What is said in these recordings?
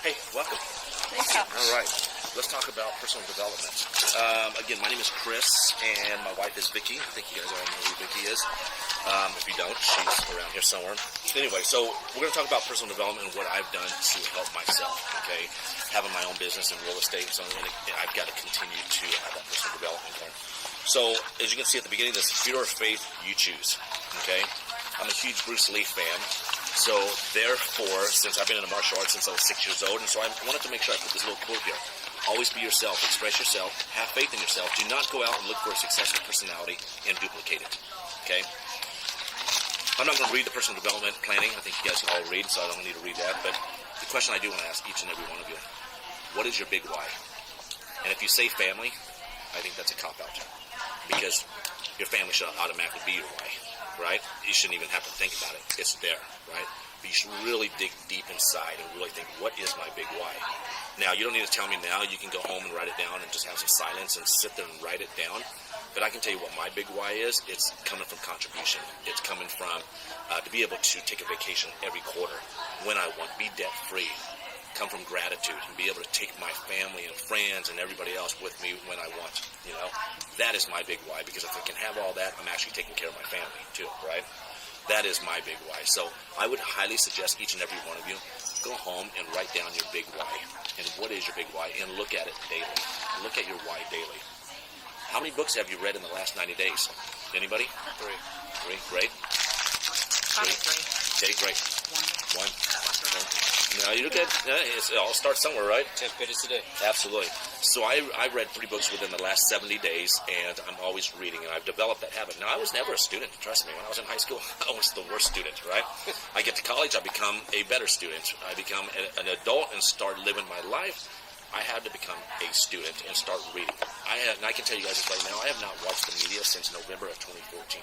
Hey, welcome. Thanks. All right. Let's talk about personal development. Again, my name is Chris, and my wife is Vicky. I think you guys all know who Vicky is. If you don't, she's around here somewhere. Anyway, so we're going to talk about personal development and what I've done to help myself, okay? Having my own business in real estate, so I've got to continue to have that personal development going. So, as you can see at the beginning of this, fear or faith, you choose, okay? I'm a huge Bruce Lee fan. So, therefore, since I've been in the martial arts since I was 6 years old, and so I wanted to make sure I put this little quote here. Always be yourself, express yourself, have faith in yourself. Do not go out and look for a successful personality and duplicate it, okay? I'm not going to read the personal development planning. I think you guys can all read, so I don't need to read that. But the question I do want to ask each and every one of you, what is your big why? And if you say family, I think that's a cop-out. Because your family should automatically be your why, right? You shouldn't even have to think about it. It's there, right? But you should really dig deep inside and really think, what is my big why? Now, you don't need to tell me now. You can go home and write it down and just have some silence and sit there and write it down. But I can tell you what my big why is. It's coming from contribution. It's coming from to be able to take a vacation every quarter when I want, be debt-free, come from gratitude, and be able to take my family and friends and everybody else with me when I want, you know. That is my big why, because if I can have all that, I'm actually taking care of my family too, right? That is my big why. So I would highly suggest each and every one of you go home and write down your big why. And what is your big why? And look at it daily. Look at your why daily. How many books have you read in the last 90 days? Anybody? Three, great. Probably three. Okay, great. One. No, you're good. It all starts somewhere, right? 10 pages a day. Absolutely. So I read 3 books within the last 70 days, and I'm always reading, and I've developed that habit. Now, I was never a student, trust me. When I was in high school, I was the worst student, right? I get to college, I become a better student. I become an adult and start living my life. I had to become a student and start reading. And I can tell you guys this right now, I have not watched the media since November of 2014.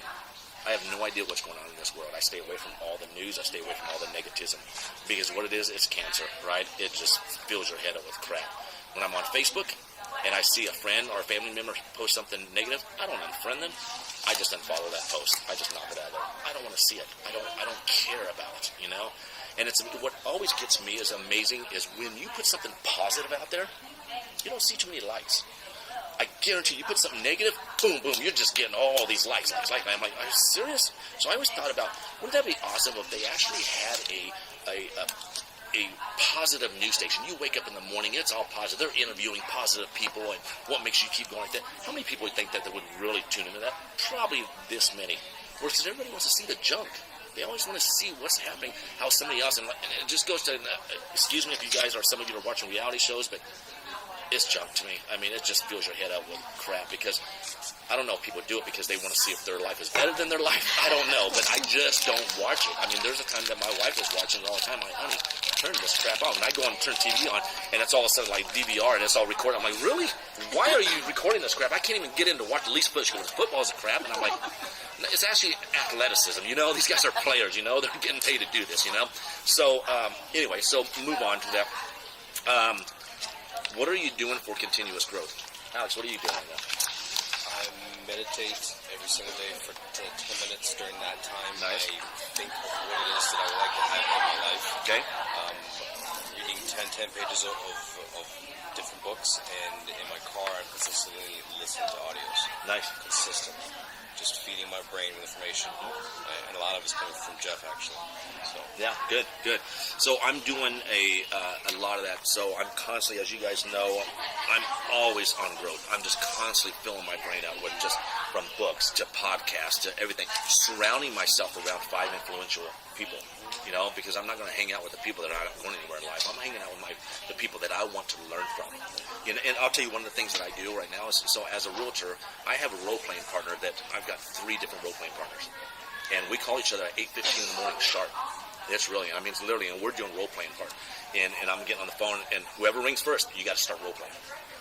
I have no idea what's going on in this world. I stay away from all the news. I stay away from all the negativism. Because what it is, it's cancer, right? It just fills your head up with crap. When I'm on Facebook and I see a friend or a family member post something negative, I don't unfriend them. I just unfollow that post. I just knock it out of there. I don't want to see it. I don't care about it, you know? And it's what always gets me is amazing is when you put something positive out there, you don't see too many likes. I guarantee you put something negative, boom, boom, you're just getting all these likes. I'm like, are you serious? So I always thought about, wouldn't that be awesome if they actually had a positive news station? You wake up in the morning, it's all positive. They're interviewing positive people, and what makes you keep going like that? How many people would think that they would really tune into that? Probably this many. Whereas everybody wants to see the junk. They always want to see what's happening, how somebody else, and it just goes to, excuse me if you guys are, some of you are watching reality shows, but it's junk to me. I mean, it just fills your head up with crap, because I don't know if people do it because they want to see if their life is better than their life. I don't know, but I just don't watch it. I mean, there's a time that my wife was watching it all the time. I'm like, honey, turn this crap on. And I go and turn TV on, and it's all of a sudden like DVR, and it's all recorded. I'm like, really? Why are you recording this crap? I can't even get in to watch the least footage because football is a crap. And I'm like, it's actually athleticism, you know? These guys are players, you know? They're getting paid to do this, you know? So, anyway, so move on to that. What are you doing for continuous growth? Alex, what are you doing right now? I meditate every single day for 10 minutes. During that time, Nice. I think of what it is that I would like to have in my life. Okay. Reading 10 pages of different books, and in my car, I'm consistently listening to audios. Nice. Consistently. Just feeding my brain with information. And a lot of it's coming from Jeff, actually. So. Yeah, good. So I'm doing a lot of that. So I'm constantly, as you guys know, I'm always on growth. I'm just constantly filling my brain out with just from books to podcasts to everything. Surrounding myself around 5 influential people, you know, because I'm not going to hang out with the people that are not going anywhere in life. I'm hanging out with the people that I want to learn from. You know, and I'll tell you one of the things that I do right now is, so as a realtor, I have a role-playing partner that I've got 3 different role-playing partners. And we call each other at 8:15 in the morning sharp. It's really, I mean, it's literally, and we're doing role-playing part. And I'm getting on the phone, and whoever rings first, you got to start role-playing.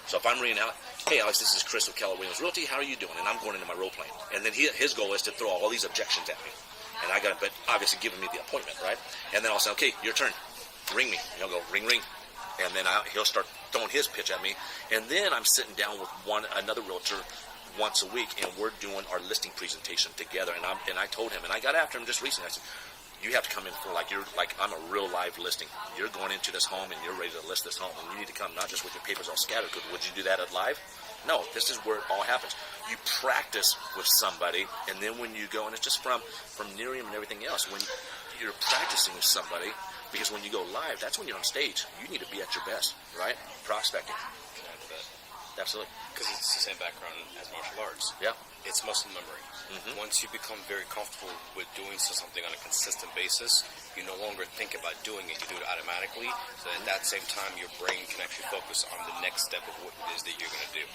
So if I'm ringing out, hey, Alex, this is Chris with Keller Williams Realty. How are you doing? And I'm going into my role-playing. And then his goal is to throw all these objections at me. And I got to, but obviously giving me the appointment, right? And then I'll say, okay, your turn. Ring me. And he'll go, ring, ring. And then he'll start throwing his pitch at me. And then I'm sitting down with another realtor once a week, and we're doing our listing presentation together. And I told him, and I got after him just recently. I said, you have to come in for I'm a real live listing. You're going into this home and you're ready to list this home, and you need to come not just with your papers all scattered. Would you do that at live? No, this is where it all happens. You practice with somebody, and then when you go, and it's just from Nerium and everything else, when you're practicing with somebody, because when you go live, that's when you're on stage. You need to be at your best, right? Prospecting. Absolutely. Because it's the same background as martial arts. Yeah. It's muscle memory. Mm-hmm. Once you become very comfortable with doing something on a consistent basis, you no longer think about doing it. You do it automatically. So at that same time, your brain can actually focus on the next step of what it is that you're going to do,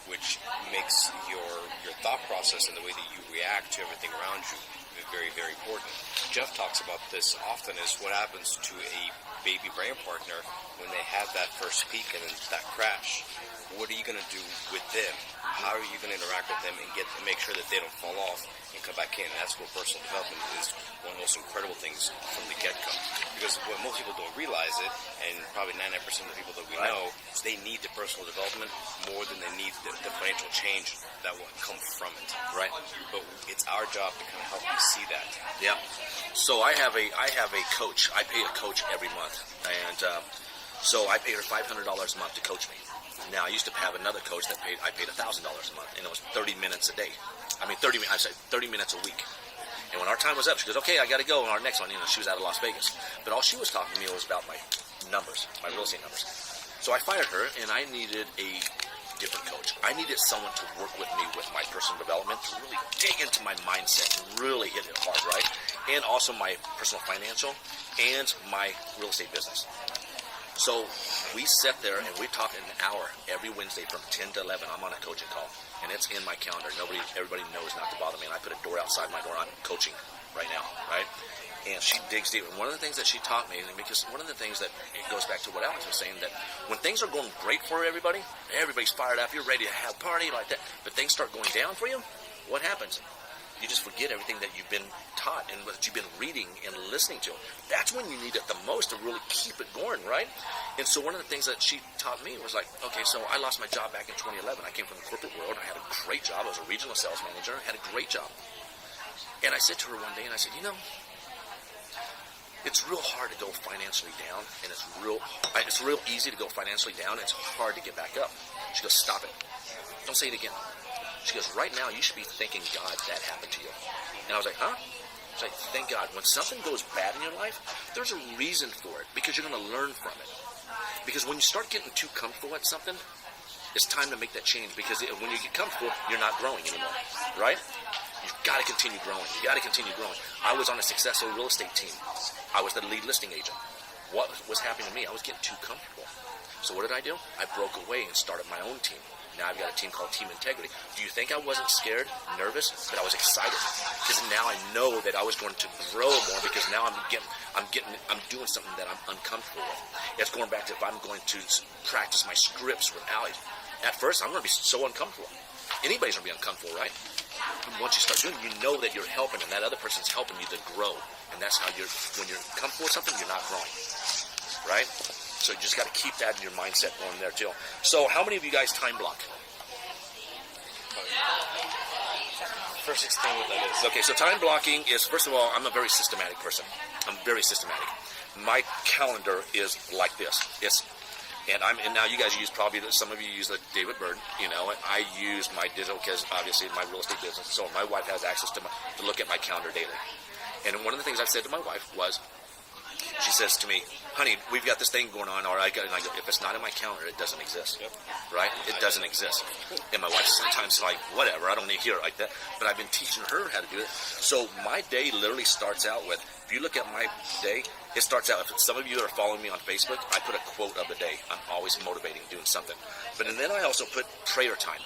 which makes your thought process and the way that you react to everything around you very, very important. Jeff talks about this often, is what happens to a baby brain partner when they have that first peak and then that crash. What are you going to do with them? How are you going to interact with them and make sure that they don't fall off and come back in? And that's where personal development is one of the most incredible things from the get-go. Because what most people don't realize it, and probably 99% of the people that we know, is they need the personal development more than they need the financial change that will come from it. Right. But it's our job to kind of help you see that. Yeah. So I have a coach. I pay a coach every month, and so I pay her $500 a month to coach me. Now, I used to have another coach that I paid $1,000 a month, and it was 30 minutes a day. 30 minutes a week. And when our time was up, she goes, okay, I got to go on our next one. She was out of Las Vegas. But all she was talking to me was about my numbers, my real estate numbers. So I fired her, and I needed a different coach. I needed someone to work with me with my personal development, to really dig into my mindset and really hit it hard, right? And also my personal financial and my real estate business. So we sat there and we talked an hour every Wednesday from 10 to 11. I'm on a coaching call, and it's in my calendar. Everybody knows not to bother me, and I put a door outside my door. I'm coaching right now, right? And she digs deep. And one of the things that she taught me, because one of the things that it goes back to what Alex was saying, that when things are going great for everybody's fired up, you're ready to have a party like that, but things start going down for you, what happens? You just forget everything that you've been taught and what you've been reading and listening to. That's when you need it the most to really keep it going, right? And so one of the things that she taught me was like, okay, so I lost my job back in 2011. I came from the corporate world. I had a great job. I was a regional sales manager. I had a great job. And I said to her one day, and I said, it's real hard to go financially down, and it's real easy to go financially down. It's hard to get back up. She goes, stop it. Don't say it again. She goes, right now you should be thanking God that happened to you. And I was like, huh? She's like, thank God. When something goes bad in your life, there's a reason for it, because you're going to learn from it. Because when you start getting too comfortable at something, it's time to make that change, because when you get comfortable, you're not growing anymore, right? You've got to continue growing. You got to continue growing. I was on a successful real estate team. I was the lead listing agent. What was happening to me? I was getting too comfortable. So what did I do? I broke away and started my own team. Now I've got a team called Team Integrity. Do you think I wasn't scared, nervous? But I was excited, because now I know that I was going to grow more, because now I'm doing something that I'm uncomfortable with. It's going back to if I'm going to practice my scripts with Allie. At first, I'm going to be so uncomfortable. Anybody's going to be uncomfortable, right? And once you start doing it, you know that you're helping, and that other person's helping you to grow. And that's how when you're comfortable with something, you're not growing, right? So you just got to keep that in your mindset going there too. So how many of you guys time block? First, explain what that is. Okay, so time blocking is, first of all, I'm a very systematic person. I'm very systematic. My calendar is like this. And now you guys use some of you use the David Bird, I use my digital, because obviously my real estate business, so my wife has access to look at my calendar daily. And one of the things I've said to my wife was, she says to me, honey, we've got this thing going on, and I go, if it's not in my calendar, it doesn't exist, right? It doesn't exist. And my wife sometimes is like, whatever, I don't need to hear it like that. But I've been teaching her how to do it. So my day literally starts out with, if you look at my day, it starts out, if some of you are following me on Facebook, I put a quote of the day. I'm always motivating, doing something. And then I also put prayer time.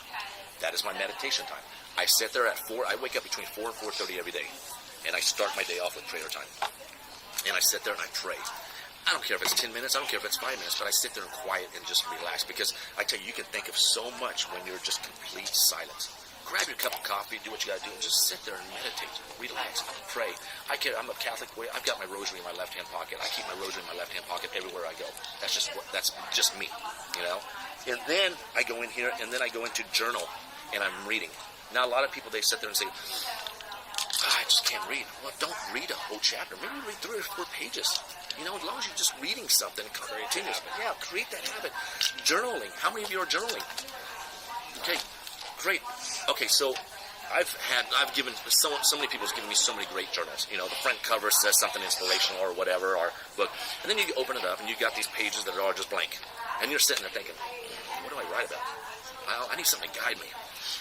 That is my meditation time. I sit there at 4, I wake up between 4 and 4:30 every day. And I start my day off with prayer time. And I sit there and I pray. I don't care if it's 10 minutes, I don't care if it's 5 minutes, but I sit there and quiet and just relax, because I tell you can think of so much when you're just complete silence. Grab your cup of coffee, do what you got to do, and just sit there and meditate, relax, pray. I'm a Catholic way. I've got my rosary in my left-hand pocket. I keep my rosary in my left-hand pocket everywhere I go. That's just me, And then I go in here, and then I go into journal, and I'm reading. Now, a lot of people, they sit there and say, I just can't read. Well, don't read a whole chapter. Maybe read 3 or 4 pages. You know, as long as you're just reading something continuously. Yeah, create that habit. Journaling. How many of you are journaling? Okay, great. Okay, so I've given so many people's given me so many great journals. You know, the front cover says something inspirational or whatever, or book, and then you open it up and you got these pages that are just blank, and you're sitting there thinking, what do I write about? I need something to guide me.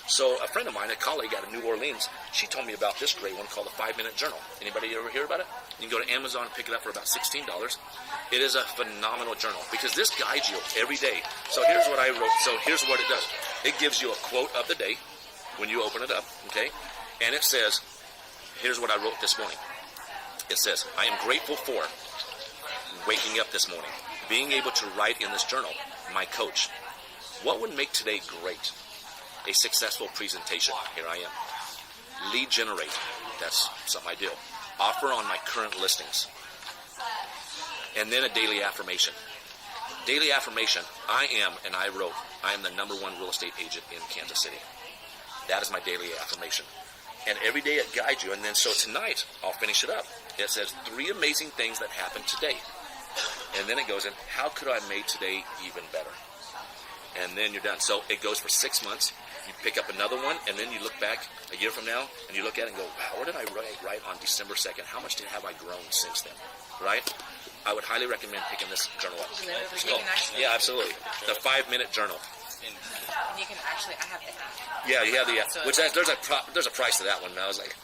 So a friend of mine, a colleague out of New Orleans, she told me about this great one called the 5-Minute Journal. Anybody ever hear about it? You can go to Amazon and pick it up for about $16. It is a phenomenal journal because this guides you every day. So here's what I wrote. So here's what it does. It gives you a quote of the day when you open it up, okay? And it says, here's what I wrote this morning. It says, I am grateful for waking up this morning, being able to write in this journal, my coach. What would make today great? A successful presentation. Here I am. Lead generate. That's something I do. Offer on my current listings. And then a daily affirmation. Daily affirmation. I am the #1 real estate agent in Kansas City. That is my daily affirmation. And every day it guides you. And then so tonight, I'll finish it up. It says 3 amazing things that happened today. And then it goes in, how could I have made today even better? And then you're done. So it goes for 6 months. You pick up another one, and then you look back a year from now, and you look at it and go, wow, what did I write on December 2nd? How much have I grown since then? Right? I would highly recommend picking this journal up. Yeah, absolutely. The 5-Minute Journal. And you can actually, I have the app. Yeah, you have the app. Which there's a price to that one. And I was like,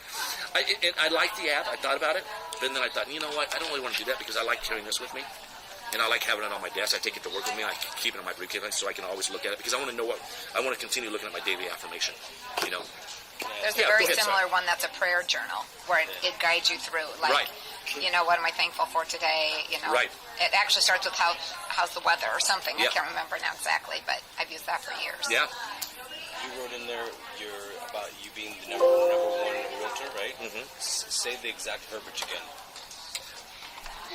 I like the app. I thought about it, but then I thought, you know what? I don't really want to do that because I like carrying this with me. And I like having it on my desk. I take it to work with me. I keep it in my briefcase so I can always look at it because I want to know I want to continue looking at my daily affirmation. You know. There's a very similar one that's a prayer journal where it guides you through. Like, right. You know, what am I thankful for today? You know, right. It actually starts with how's the weather or something. I can't remember now exactly, but I've used that for years. Yeah. You wrote in there about you being the number one realtor, right? Mm-hmm. Say the exact verbiage again.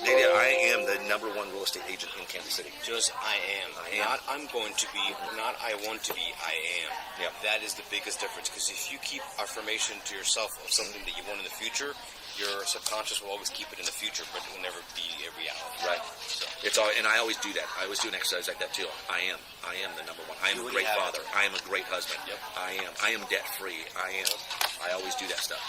I am the #1 real estate agent in Kansas City. Just I am. Not I'm going to be, not I want to be, I am. Yep. That is the biggest difference. Because if you keep affirmation to yourself of something that you want in the future, your subconscious will always keep it in the future, but it will never be a reality. Right. So it's all, and I always do that. I always do an exercise like that too. I am the #1. I am a great father. I am a great husband. Yep. I am debt free. I always do that stuff.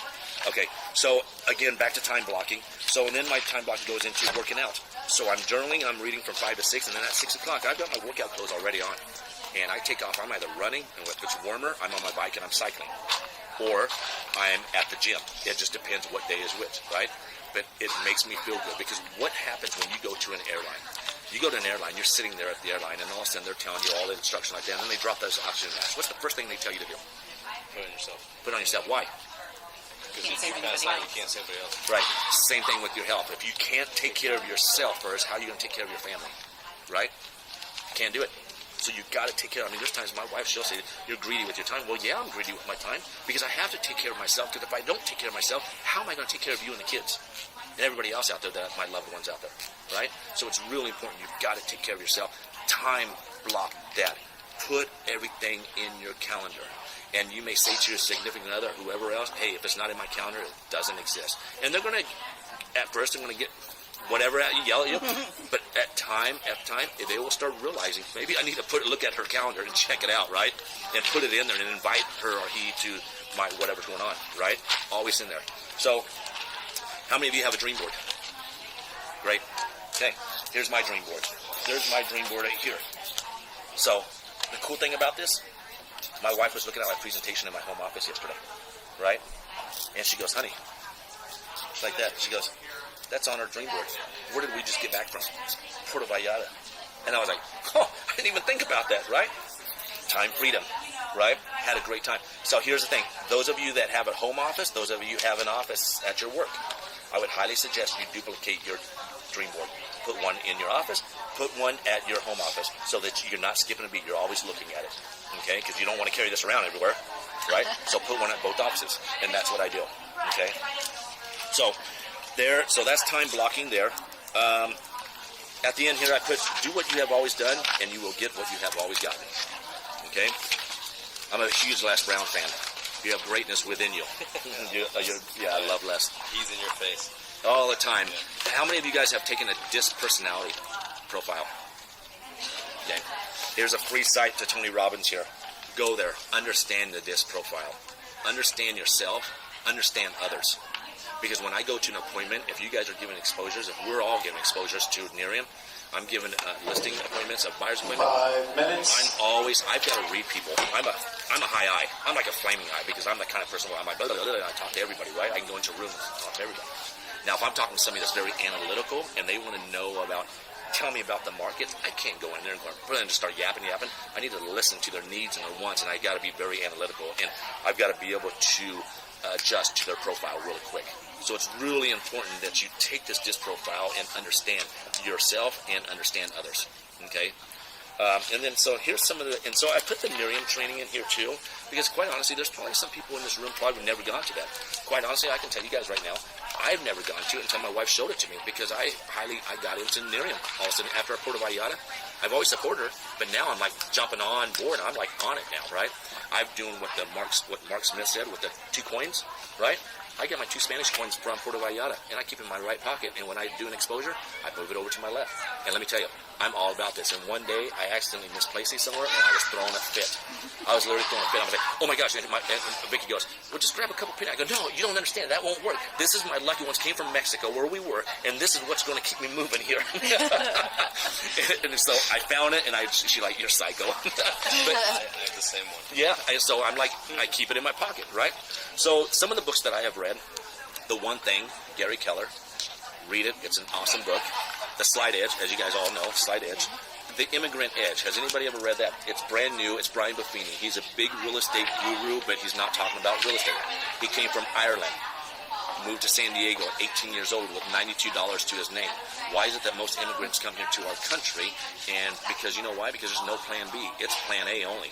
Okay, so again, back to time blocking. So and then my time blocking goes into working out. So I'm journaling and I'm reading from 5 to 6, and then at 6 o'clock I've got my workout clothes already on, and I take off. I'm either running, and if it's warmer, I'm on my bike and I'm cycling, or I'm at the gym. It just depends what day is which, right? But it makes me feel good because what happens when you go to an airline? You go to an airline, you're sitting there at the airline, and all of a sudden they're telling you all the instructions like that, and then they drop those oxygen masks. What's the first thing they tell you to do? Put it on yourself. Put it on yourself. Why? Because if you pass out, you can't save anybody else. Right. Same thing with your health. If you can't take care of yourself first, how are you going to take care of your family? Right? Can't do it. So you've got to take care of. I mean, there's times my wife, she'll say, you're greedy with your time. Well, yeah, I'm greedy with my time because I have to take care of myself. Because if I don't take care of myself, how am I going to take care of you and the kids? And everybody else out there, my loved ones out there. Right? So it's really important. You've got to take care of yourself. Time block that. Put everything in your calendar. And you may say to your significant other, whoever else, hey, if it's not in my calendar, it doesn't exist. And they're going to, at first, they're going to get whatever at you, yell at you. But at time, they will start realizing, maybe I need to look at her calendar and check it out, right? And put it in there and invite her or he to my whatever's going on, right? Always in there. So, how many of you have a dream board? Great. Okay, here's my dream board. There's my dream board right here. So, the cool thing about this, my wife was looking at my presentation in my home office yesterday, right? And she goes, honey, like that. She goes, that's on our dream board. Where did we just get back from? Puerto Vallarta. And I was like, oh, I didn't even think about that, right? Time freedom, right? Had a great time. So here's the thing. Those of you that have a home office, those of you who have an office at your work, I would highly suggest you duplicate your dream board. Put one in your office, put one at your home office so that you're not skipping a beat. You're always looking at it, okay? Because you don't want to carry this around everywhere, right? So put one at both offices, and that's what I do, okay? So that's time blocking there. At the end here, I put, do what you have always done, and you will get what you have always gotten, okay? I'm a huge Les Brown fan. You have greatness within you. Yeah, I love Les. He's in your face. All the time. How many of you guys have taken a DISC personality profile? Okay. Here's a free site to Tony Robbins here. Go there. Understand the DISC profile. Understand yourself. Understand others. Because when I go to an appointment, if you guys are giving exposures, if we're all giving exposures to Nerium, I'm giving listing appointments, a buyer's appointment. 5 minutes. I've got to read people. I'm a high eye. I'm like a flaming eye because I'm the kind of person where I'm like, blah, blah, blah, blah, I talk to everybody, right? I can go into a room and talk to everybody. Now, if I'm talking to somebody that's very analytical and they want to know about, tell me about the market, I can't go in there and just start yapping. I need to listen to their needs and their wants, and I got to be very analytical, and I've got to be able to adjust to their profile really quick. So it's really important that you take this DISC profile and understand yourself and understand others. Okay. And then, so here's some of the, and so I put the Nerium training in here too, because quite honestly, there's probably some people in this room probably never gone to that. Quite honestly, I can tell you guys right now, I've never gone to it until my wife showed it to me, because I got into Nerium all of a sudden after I poured of Ojeda. I've always supported her, but now I'm like jumping on board. I'm like on it now, right? I'm doing what Mark Smith said with the 2 coins, right? I get my 2 Spanish coins from Puerto Vallarta, and I keep it in my right pocket. And when I do an exposure, I move it over to my left. And let me tell you, I'm all about this. And one day, I accidentally misplaced these somewhere, and I was throwing a fit. I was literally throwing a fit. I was like, oh my gosh. And Vicky goes, well, just grab a couple pennies. I go, no, you don't understand. That won't work. This is my lucky ones. Came from Mexico, where we were, and this is what's going to keep me moving here. and so I found it, and she's like, you're psycho. But, I have the same one. yeah, so I'm like, I keep it in my pocket, right? So some of the books that I have read, The One Thing, Gary Keller, read it. It's an awesome book. The Slight Edge, as you guys all know, Slight Edge. The Immigrant Edge. Has anybody ever read that? It's brand new. It's Brian Buffini. He's a big real estate guru, but he's not talking about real estate. He came from Ireland, moved to San Diego at 18 years old with $92 to his name. Why is it that most immigrants come here to our country? And because, you know why? Because there's no plan B. It's plan A only.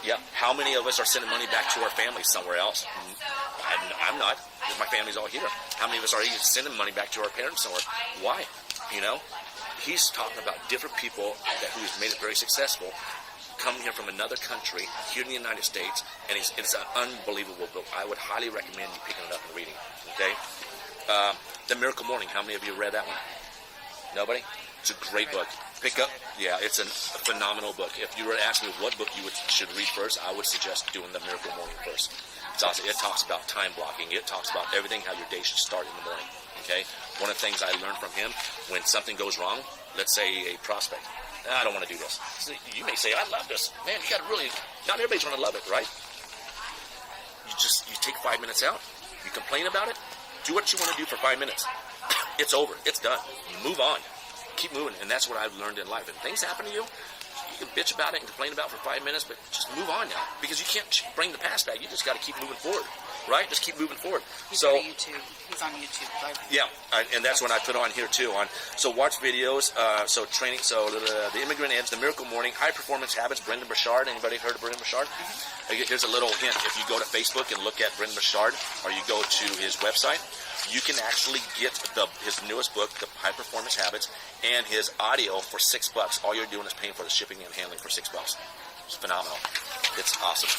Yeah. How many of us are sending money back to our families somewhere else? I'm not, because my family's all here. How many of us are even sending money back to our parents somewhere? Why? You know? He's talking about different people who's made it very successful, coming here from another country, here in the United States, and it's an unbelievable book. I would highly recommend you picking it up and reading. Okay? The Miracle Morning. How many of you read that one? Nobody? It's a great book. Pick up. Yeah, it's a phenomenal book. If you were to ask me what book you should read first, I would suggest doing The Miracle Morning first. It's awesome. It talks about time blocking. It talks about everything, how your day should start in the morning. Okay? One of the things I learned from him, when something goes wrong, let's say a prospect, I don't want to do this. So you may say, I love this. Man, you got to really, not everybody's going to love it, right? You take 5 minutes out. You complain about it. Do what you want to do for 5 minutes. It's over. It's done. Move on. Keep moving. And that's what I've learned in life. And things happen to you, you can bitch about it and complain about it for 5 minutes, but just move on now. Because you can't bring the past back. You just got to keep moving forward. Right? Just keep moving forward. He's on YouTube. Yeah, and that's what I put on here too. So watch videos. Training. So the Immigrant Edge, The Miracle Morning, High Performance Habits. Brendan Burchard. Anybody heard of Brendan Burchard? Mm-hmm. Here's a little hint. If you go to Facebook and look at Brendan Burchard, or you go to his website, you can actually get his newest book, The High Performance Habits, and his audio for $6. All you're doing is paying for the shipping and handling for $6. It's phenomenal. It's awesome.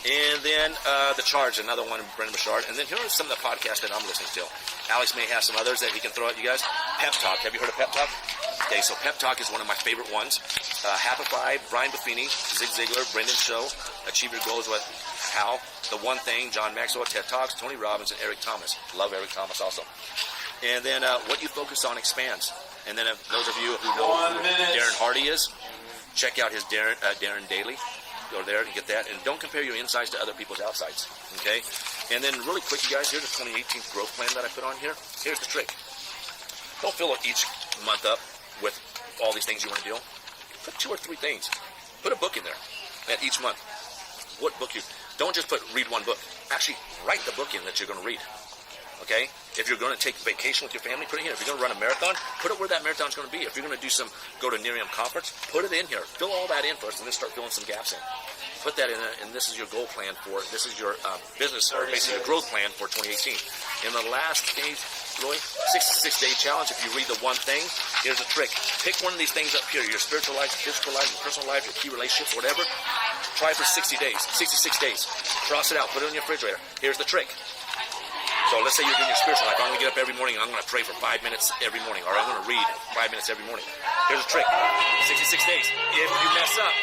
And then The Charge, another one, Brendan Burchard. And then here are some of the podcasts that I'm listening to. Alex may have some others that he can throw at you guys. Pep Talk. Have you heard of Pep Talk? Okay, so Pep Talk is one of my favorite ones. Happify, Brian Buffini, Zig Ziglar, Brendan Show, Achieve Your Goals with How, The One Thing, John Maxwell, TED Talks, Tony Robbins, and Eric Thomas. Love Eric Thomas also. And then What You Focus On Expands. And then those of you who know who Darren Hardy is, check out his Darren Daily. Go there and get that. And don't compare your insides to other people's outsides. Okay? And then really quick, you guys, here's the 2018 growth plan that I put on here. Here's the trick. Don't fill it each month up with all these things you want to do. Put 2 or 3 things. Put a book in there at each month. What book don't just read one book. Actually, write the book in that you're going to read. Okay? If you're going to take vacation with your family, put it here. If you're going to run a marathon, put it where that marathon's going to be. If you're going to go to Nerium conference, put it in here. Fill all that in first, and then start filling some gaps in. Put that in, and this is your goal plan this is your business, or basically your growth plan for 2018. And the last page, Roy? 66-day challenge. If you read the one thing, here's a trick. Pick one of these things up here, your spiritual life, your physical life, your personal life, your key relationships, whatever. Try for 60 days, 66 days. Cross it out. Put it on your refrigerator. Here's the trick. So let's say you're doing your spiritual life. I'm going to get up every morning and I'm going to pray for 5 minutes every morning. Or I'm going to read 5 minutes every morning. Here's a trick. 66 days. If you mess up,